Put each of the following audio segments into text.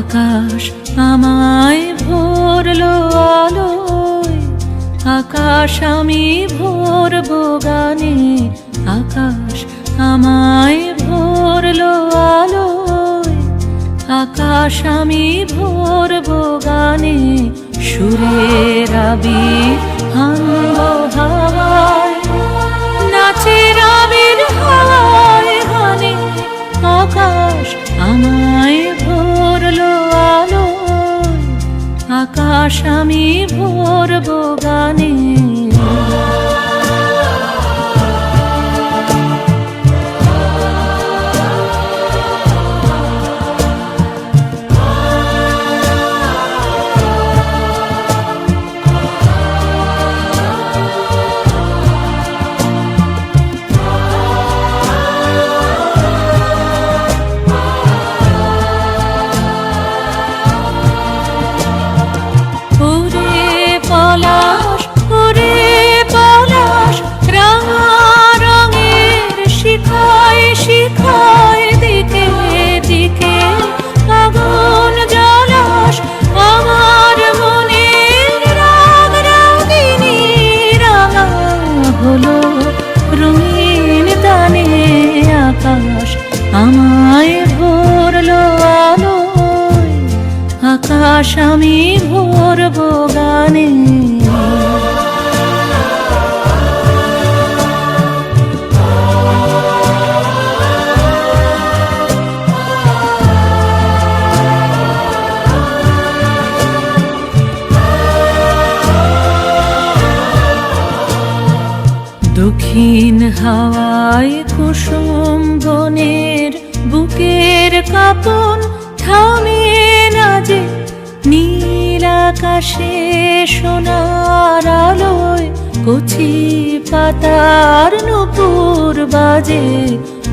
আকাশ আমায় ভরলো আলোয়, আকাশ আমি ভরবো গানে। আকাশ আমায় ভরলো আলোয়, আকাশ আমি ভরবো গানে। সুরের আবির আনবো হাওয়ায়, নাচের আবির হাওয়ায় গানে। আকাশ আমায় ভরলো আলোয়, আকাশ আমি ভরবো গানে। আকাশ আমায় ভরলো আলোয়, আকাশ আমি ভরবো গানে। দক্ষিণ হাওয়ায় কুসুম বনের বুকের কাঁপন থামে না যে। নীল আকাশে সোনার আলোয় কচি পাতার নূপুর বাজে।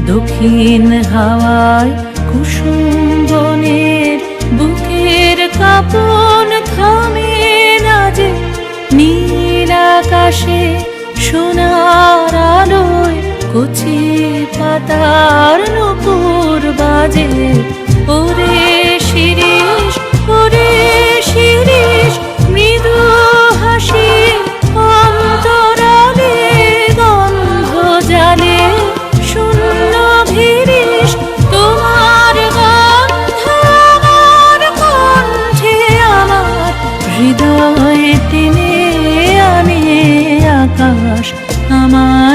দক্ষিণ হাওয়ায় কুসুম বনের বুকের কাঁপন থামে না যে। নীল আকাশে সোনার আলোয় কচি পাতার নূপুর বাজে। ওরে শিরিষ, ওরে শিরিষ, মৃদু হাসি অন্তরালে গন্ধ জালে। শূন্য ভিরিশ তোমার গন্ধ আমার কণ্ঠে, আমার হৃদয়ে টেনে আনে। আকাশ আমার